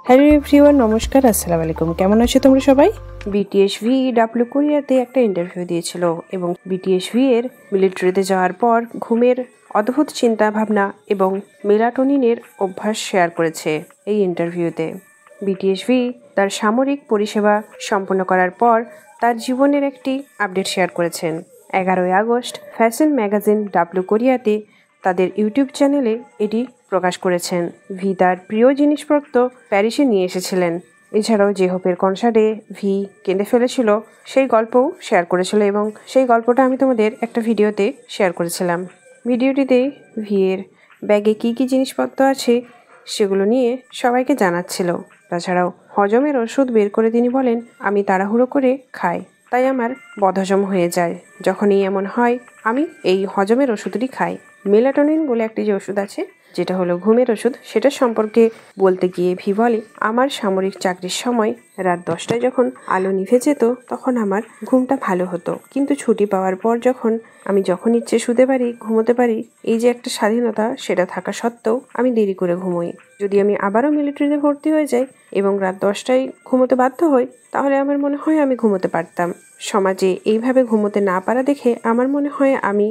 Hello everyone, নমস্কার, আসসালামু আলাইকুম। কেমন আছো তোমরা সবাই? বিটিএস ভি ডাব্লিউ কোরিয়াতে একটা ইন্টারভিউ দিয়েছিল এবং বিটিএস ভি এর মিলিটারিতে যাওয়ার পর ঘুমের অদ্ভুত চিন্তা ভাবনা এবং মেলাটোনিনের অভ্যাস শেয়ার করেছে এই ইন্টারভিউতে। বিটিএস ভি তার সামরিক পরিষেবা সম্পন্ন করার পর তার জীবনের একটি আপডেট শেয়ার করেছেন। 11ই আগস্ট ফ্যাশন ম্যাগাজিন ডাব্লিউ কোরিয়াতে তাদের ইউটিউব চ্যানেলে এটি প্রকাশ করেছেন। ভি তার প্রিয় জিনিসপত্র প্যারিসে নিয়ে এসেছিলেন। এছাড়াও জেহোপের কনসার্টে ভি কেঁদে ফেলেছিল সেই গল্পও শেয়ার করেছিল এবং সেই গল্পটা আমি তোমাদের একটা ভিডিওতে শেয়ার করেছিলাম। ভিডিওটিতে ভি এর ব্যাগে কী কী জিনিসপত্র আছে সেগুলো নিয়ে সবাইকে জানাচ্ছিল। তাছাড়াও হজমের ওষুধ বের করে তিনি বলেন, আমি তাড়াহুড়ো করে খাই, তাই আমার বদহজম হয়ে যায়। যখনই এমন হয় আমি এই হজমের ওষুধটি খাই। মেলাটোনিন বলে একটি যে ওষুধ আছে, যেটা হলো ঘুমের ওষুধ, সেটা সম্পর্কে বলতে গিয়ে ভি বলে, আমার সামরিক চাকরির সময় রাত 10টায় যখন আলো নিভে যেত তখন আমার ঘুমটা ভালো হতো, কিন্তু ছুটি পাওয়ার পর আমি যখন ইচ্ছে শুতে পারি, ঘুমোতে পারি, এই যে একটা স্বাধীনতা, সেটা থাকা সত্ত্বেও আমি দেরি করে ঘুমোই। যদি আমি আবারও মিলিটারিতে ভর্তি হয়ে যাই এবং রাত 10টায় ঘুমোতে বাধ্য হই, তাহলে আমার মনে হয় আমি ঘুমোতে পারতাম। সমাজে এইভাবে ঘুমোতে না পারা দেখে আমার মনে হয় আমি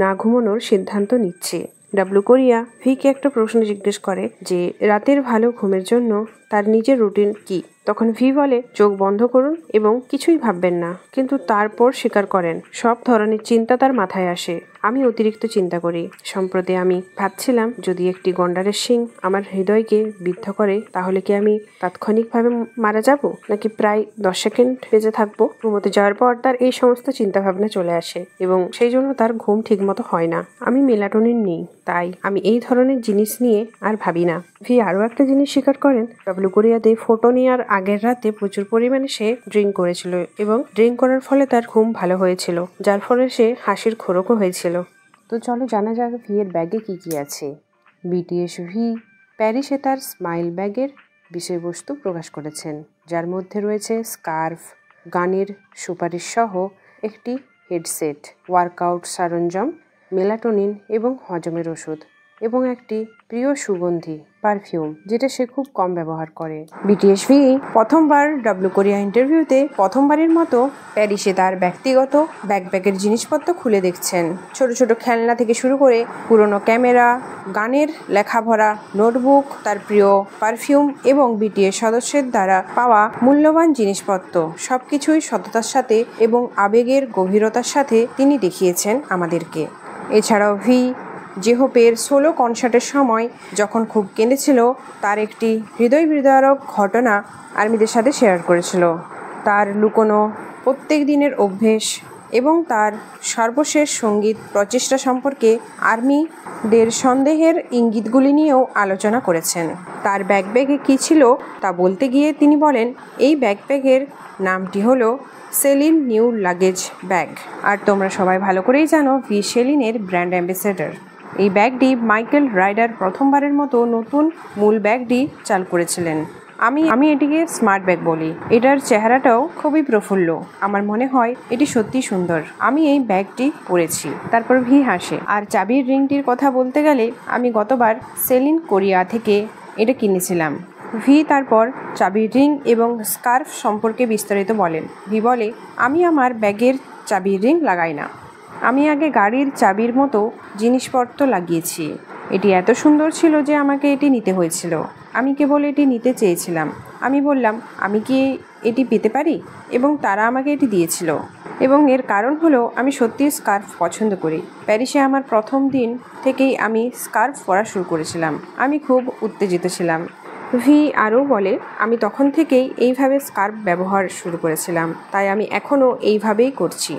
না ঘুমানোর সিদ্ধান্ত নিচ্ছি। ডাব্লিউ কোরিয়া ভিকে একটা প্রশ্ন জিজ্ঞেস করে যে রাতের ভালো ঘুমের জন্য তার নিজের রুটিন কি। তখন ভি বলে, চোখ বন্ধ করুন এবং কিছুই ভাববেন না। কিন্তু তারপর স্বীকার করেন সব ধরনের চিন্তা তার মাথায় আসে। আমি অতিরিক্ত চিন্তা করি। সম্প্রতি আমি ভাবছিলাম, যদি একটি গন্ডারের শিং আমার হৃদয়কে বিদ্ধ করে, তাহলে কি আমি তাৎক্ষণিকভাবে মারা যাব, নাকি প্রায় 10 সেকেন্ড বেঁচে থাকবো? ঘুমোতে যাওয়ার পর তার এই সমস্ত চিন্তা ভাবনা চলে আসে এবং সেই জন্য তার ঘুম ঠিক মতো হয় না। আমি মেলাটোনিন নেই, তাই আমি এই ধরনের জিনিস নিয়ে আর ভাবি না। ভি আরও একটা জিনিস স্বীকার করেন, ডাব্লিউ কোরিয়াতে ফটো নেওয়ার আগের রাতে প্রচুর পরিমাণে সে ড্রিঙ্ক করেছিল এবং ড্রিঙ্ক করার ফলে তার ঘুম ভালো হয়েছিল, যার ফলে সে হাসির খোরাকও হয়েছিল। তো চলো জানা যাক ভি এর ব্যাগে কি কি আছে। বিটিএস ভি প্যারিসে তার স্মাইল ব্যাগের বিষয়বস্তু প্রকাশ করেছেন, যার মধ্যে রয়েছে স্কার্ফ, গানের সুপারিশ সহ একটি হেডসেট, ওয়ার্কআউট সরঞ্জাম, মেলাটোনিন এবং হজমের ওষুধ, এবং একটি প্রিয় সুগন্ধি পারফিউম, যেটা সে খুব কম ব্যবহার করে। বিটিএস ভি প্রথমবার ডাব্লিউ কোরিয়া ইন্টারভিউতে প্রথমবারের মতো প্যারিসে তার ব্যক্তিগত ব্যাকপ্যাকের জিনিসপত্র খুলে দেখছেন। ছোট ছোট খেলনা থেকে শুরু করে পুরনো ক্যামেরা, গানের লেখা ভরা নোটবুক, তার প্রিয় পারফিউম এবং বিটিএস সদস্যের দ্বারা পাওয়া মূল্যবান জিনিসপত্র, সবকিছুই সততার সাথে এবং আবেগের গভীরতার সাথে তিনি দেখিয়েছেন আমাদেরকে। এছাড়াও ভি জেহোপের সোলো কনসার্টের সময় যখন খুব কেঁদেছিল, তার একটি হৃদয় বিদারক ঘটনা আর্মিদের সাথে শেয়ার করেছিল। তার লুকোনো প্রত্যেক দিনের অভ্যেস এবং তার সর্বশেষ সঙ্গীত প্রচেষ্টা সম্পর্কে আর্মিদের সন্দেহের ইঙ্গিতগুলি নিয়েও আলোচনা করেছেন। তার ব্যাকপ্যাকে কী ছিল তা বলতে গিয়ে তিনি বলেন, এই ব্যাকপ্যাকের নামটি হলো সেলিন নিউ লাগেজ ব্যাগ। আর তোমরা সবাই ভালো করেই জানো ভি সেলিনের ব্র্যান্ড অ্যাম্বাসেডর। এই ব্যাগটি মাইকেল রাইডার প্রথমবারের মতো নতুন মূল ব্যাগটি চালু করেছিলেন। আমি এটিকে স্মার্ট ব্যাগ বলি। এটার চেহারাটাও খুবই প্রফুল্ল। আমার মনে হয় এটি সত্যি সুন্দর। আমি এই ব্যাগটি পরেছি। তারপর ভি হাসে। আর চাবির রিংটির কথা বলতে গেলে আমি গতবার সেলিন কোরিয়া থেকে এটা কিনেছিলাম। ভি তারপর চাবির রিং এবং স্কার্ফ সম্পর্কে বিস্তারিত বলেন। ভি বলে, আমি আমার ব্যাগের চাবির রিং লাগাই না। আমি আগে গাড়ির চাবির মতো জিনিসপত্র লাগিয়েছি। এটি এত সুন্দর ছিল যে আমাকে এটি নিতে হয়েছিল। আমি কেবল এটি নিতে চেয়েছিলাম। আমি বললাম, আমি কি এটি পেতে পারি? এবং তারা আমাকে এটি দিয়েছিল। এবং এর কারণ হলো আমি সত্যিই স্কার্ফ পছন্দ করি। প্যারিসে আমার প্রথম দিন থেকেই আমি স্কার্ফ পরা শুরু করেছিলাম। আমি খুব উত্তেজিত ছিলাম। ভি আরও বলে, আমি তখন থেকেই এইভাবে স্কার্ফ ব্যবহার শুরু করেছিলাম, তাই আমি এখনও এইভাবেই করছি।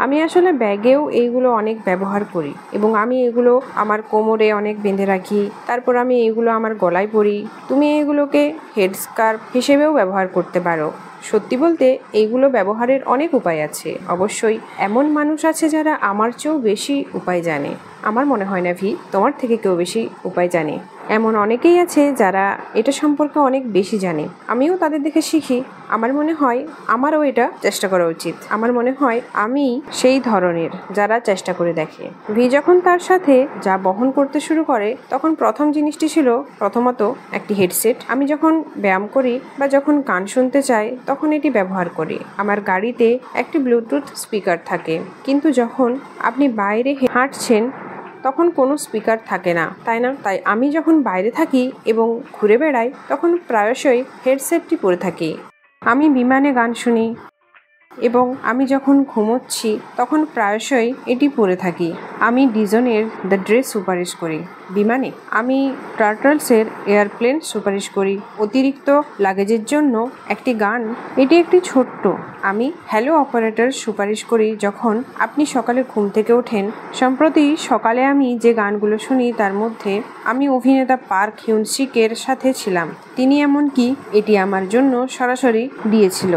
আমি আসলে ব্যাগেও এইগুলো অনেক ব্যবহার করি এবং আমি এগুলো আমার কোমরে অনেক বেঁধে রাখি। তারপর আমি এগুলো আমার গলায় পরি। তুমি এগুলোকে হেড স্কার্ফ হিসেবেও ব্যবহার করতে পারো। সত্যি বলতে এইগুলো ব্যবহারের অনেক উপায় আছে। অবশ্যই এমন মানুষ আছে যারা আমার চেয়েও বেশি উপায় জানে। আমার মনে হয় না ভি তোমার থেকে কেউ বেশি উপায় জানে। এমন অনেকেই আছে যারা এটা সম্পর্কে অনেক বেশি জানে। আমিও তাদের দেখে শিখি। আমার মনে হয় আমারও এটা চেষ্টা করা উচিত। আমার মনে হয় আমি সেই ধরনের যারা চেষ্টা করে দেখে। ভি যখন তার সাথে যা বহন করতে শুরু করে তখন প্রথম জিনিসটি ছিল প্রথমত একটি হেডসেট। আমি যখন ব্যায়াম করি বা যখন গান শুনতে চাই তখন এটি ব্যবহার করি। আমার গাড়িতে একটি ব্লুটুথ স্পিকার থাকে, কিন্তু যখন আপনি বাইরে হাঁটছেন তখন কোনো স্পিকার থাকে না, তাই না? তাই আমি যখন বাইরে থাকি এবং ঘুরে বেড়াই তখন প্রায়শই হেডসেটটি পরে থাকি। আমি বিমানে গান শুনি এবং আমি যখন ঘুমোচ্ছি তখন প্রায়শই এটি পরে থাকি। আমি ডিজনের দ্য ড্রেস সুপারিশ করি বিমানে। আমি টার্টলসের এয়ারপ্লেন সুপারিশ করি অতিরিক্ত লাগেজের জন্য একটি গান। এটি একটি ছোট্ট। আমি হ্যালো অপারেটর সুপারিশ করি যখন আপনি সকালে ঘুম থেকে ওঠেন। সম্প্রতি সকালে আমি যে গানগুলো শুনি তার মধ্যে আমি অভিনেতা পার্ক হিউন সিকের সাথে ছিলাম। তিনি এমনকি এটি আমার জন্য সরাসরি দিয়েছিল।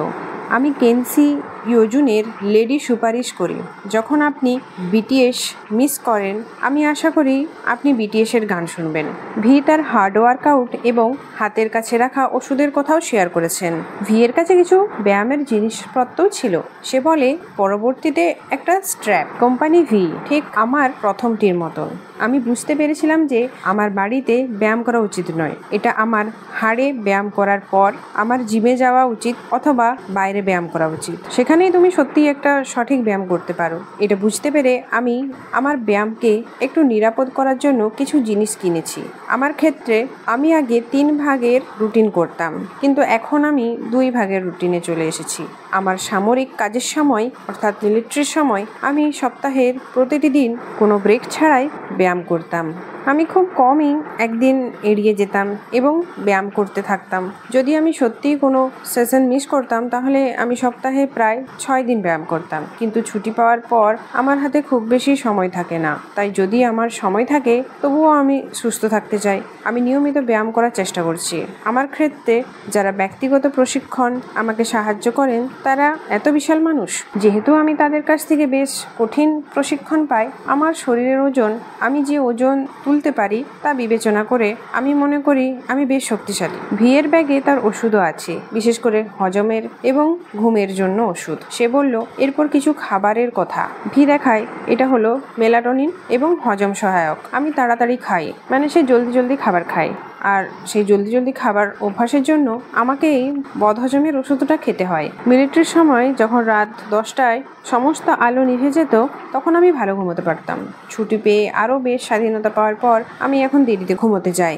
আমি কেনসি ইয়োজুনের লেডি সুপারিশ করি যখন আপনি বিটিএস মিস করেন। আমি আশা করি আপনি বিটিএসের গান শুনবেন। ভি তার হার্ড ওয়ার্কআউট এবং হাতের কাছে রাখা ওষুধের কথাও শেয়ার করেছেন। ভি এর কাছে কিছু ব্যায়ামের জিনিসপত্রও ছিল। সে বলে পরবর্তীতে একটা স্ট্র্যাপ। কোম্পানি ভি ঠিক আমার প্রথমটির মতন। আমি বুঝতে পেরেছিলাম যে আমার বাড়িতে ব্যায়াম করা উচিত নয়। এটা আমার হাড়ে ব্যায়াম করার পর আমার জিমে যাওয়া উচিত অথবা বাইরে ব্যায়াম করা উচিত। সেখানেই তুমি সত্যিই একটা সঠিক ব্যায়াম করতে পারো। এটা বুঝতে পেরে আমি আমার ব্যায়ামকে একটু নিরাপদ করার জন্য কিছু জিনিস কিনেছি। আমার ক্ষেত্রে আমি আগে 3 ভাগের রুটিন করতাম, কিন্তু এখন আমি 2 ভাগের রুটিনে চলে এসেছি। আমার সামরিক কাজের সময় অর্থাৎ মিলিটারির সময় আমি সপ্তাহের প্রতিটি দিন কোনো ব্রেক ছাড়াই ব্যায়াম করতাম। আমি খুব কমই একদিন এড়িয়ে যেতাম এবং ব্যায়াম করতে থাকতাম। যদি আমি সত্যিই কোনো সেশন মিস করতাম তাহলে আমি সপ্তাহে প্রায় 6 দিন ব্যায়াম করতাম। কিন্তু ছুটি পাওয়ার পর আমার হাতে খুব বেশি সময় থাকে না। তাই যদি আমার সময় থাকে তবুও আমি সুস্থ থাকতে চাই। আমি নিয়মিত ব্যায়াম করার চেষ্টা করছি। আমার ক্ষেত্রে যারা ব্যক্তিগত প্রশিক্ষণ আমাকে সাহায্য করেন তারা এত বিশাল মানুষ। যেহেতু আমি তাদের কাছ থেকে বেশ কঠিন প্রশিক্ষণ পাই, আমার শরীরের ওজন, আমি যে ওজন তুলতে পারি তা বিবেচনা করে আমি মনে করি আমি বেশ শক্তিশালী। ভি এর ব্যাগে তার ওষুধও আছে, বিশেষ করে হজমের এবং ঘুমের জন্য ওষুধ। সে বলল এরপর কিছু খাবারের কথা। ভি দেখায় এটা হলো মেলাটোনিন এবং হজম সহায়ক। আমি তাড়াতাড়ি খাই, মানে সে জলদি খাবার খায়। আর সেই জলদি খাবার অভ্যাসের জন্য আমাকে এই বদহজমের ওষুধটা খেতে হয়। মিলিটারির সময় যখন রাত 10টায় সমস্ত আলো নিভে যেত তখন আমি ভালো ঘুমোতে পারতাম। ছুটি পেয়ে আরও বেশ স্বাধীনতা পাওয়ার পর আমি এখন দেরিতে ঘুমোতে যাই।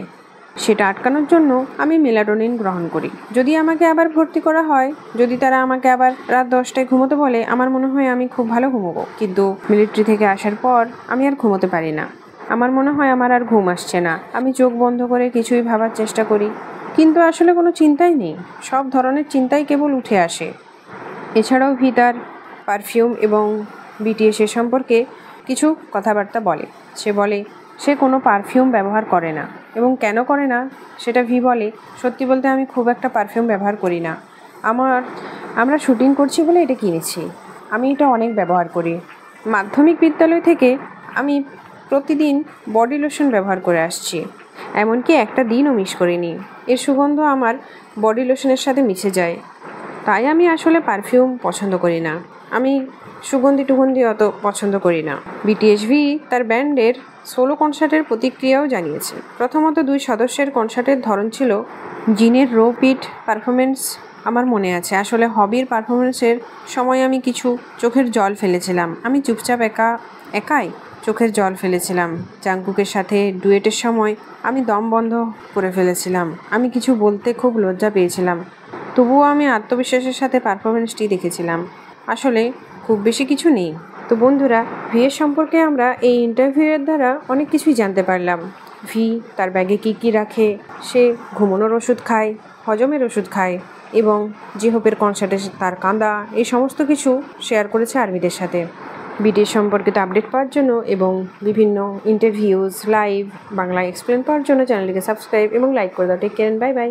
সেটা আটকানোর জন্য আমি মেলাটোনিন গ্রহণ করি। যদি আমাকে আবার ভর্তি করা হয়, যদি তারা আমাকে আবার রাত 10টায় ঘুমোতে বলে, আমার মনে হয় আমি খুব ভালো ঘুমোবো। কিন্তু মিলিটারি থেকে আসার পর আমি আর ঘুমোতে পারি না। আমার মনে হয় আমার আর ঘুম আসছে না। আমি চোখ বন্ধ করে কিছুই ভাবার চেষ্টা করি, কিন্তু আসলে কোনো চিন্তাই নেই। সব ধরনের চিন্তাই কেবল উঠে আসে। এছাড়াও ভি তার পারফিউম এবং বিটিএসের সম্পর্কে কিছু কথাবার্তা বলে। সে বলে সে কোনো পারফিউম ব্যবহার করে না এবং কেন করে না সেটা ভি বলে, সত্যি বলতে আমি খুব একটা পারফিউম ব্যবহার করি না। আমরা শুটিং করছি বলে এটা কিনেছি। আমি এটা অনেক ব্যবহার করি। মাধ্যমিক বিদ্যালয় থেকে আমি প্রতিদিন বডি লোশন ব্যবহার করে আসছি, এমনকি একটা দিনও মিস করিনি। এর সুগন্ধ আমার বডি লোশনের সাথে মিশে যায়। তাই আমি আসলে পারফিউম পছন্দ করি না। আমি সুগন্ধি অত পছন্দ করি না। বিটিএস ভি তার ব্যান্ডের সোলো কনসার্টের প্রতিক্রিয়াও জানিয়েছে। প্রথমত 2 সদস্যের কনসার্টের ধরন ছিল জিনের র পিট পারফরমেন্স। আমার মনে আছে আসলে হবির পারফরমেন্সের সময় আমি কিছু চোখের জল ফেলেছিলাম। আমি চুপচাপ একাই চোখের জল ফেলেছিলাম। জাংকুকের সাথে ডুয়েটের সময় আমি দম বন্ধ করে ফেলেছিলাম। আমি কিছু বলতে খুব লজ্জা পেয়েছিলাম, তবুও আমি আত্মবিশ্বাসের সাথে পারফরমেন্সটি দেখেছিলাম। আসলে খুব বেশি কিছু নেই। তো বন্ধুরা, ভি এর সম্পর্কে আমরা এই ইন্টারভিউয়ের দ্বারা অনেক কিছুই জানতে পারলাম। ভি তার ব্যাগে কী রাখে, সে ঘুমানোর ওষুধ খায়, হজমের ওষুধ খায় এবং জিহোপের কনসার্টে তার কাঁদা, এই সমস্ত কিছু শেয়ার করেছে আর্মিদের সাথে। বিটিএস সম্পর্কিত আপডেট পাওয়ার জন্য এবং বিভিন্ন ইন্টারভিউজ, লাইভ বাংলা এক্সপ্লেন পাওয়ার জন্য চ্যানেলটিকে সাবস্ক্রাইব এবং লাইক করে দাও। Take care, bye by.